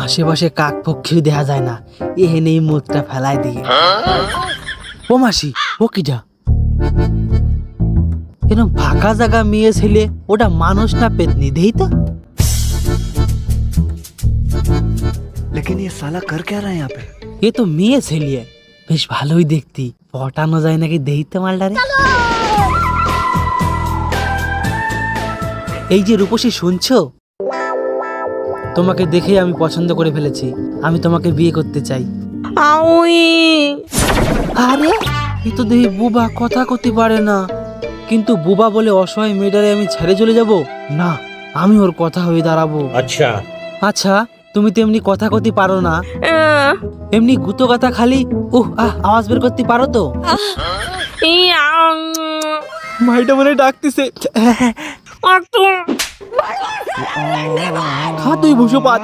আশেপাশে কাক পক্ষীও দেখা যায় না, এহেনেই মুখটা ফেলাই দিয়ে। ও মাসি, ও কিটা? এরকম ফাঁকা জায়গা মেয়ে ছেলে, ওটা মানুষ না পেতনি? দেই তো। लेकिन ये साला कर क्या रहा है यहाँ पे? এ তো মেয়ে ছেলে, বেশ ভালোই দেখতি। পটানো যায় নাকি দেইতে মালটারে। এই যে রূপসী, শুনছো? তোমাকে দেখে আমি পছন্দ করে ফেলেছি, আমি তোমাকে বিয়ে করতে চাই। আরে এ তো দেখি বুবা, কথা করতে পারে না। কিন্তু বুবা বলে অসহায় মেয়েটারে আমি ছেড়ে চলে যাব না, আমি ওর কথা হয়ে দাঁড়াবো। अच्छा আচ্ছা, তুমি তো এমনি কথা করতে পারো না, এমনি গুতো কথা খালি আওয়াজ বের করতে পারো তো? ভাইটা মনে ডাকতেছে। খা তুই ভুষো পাত।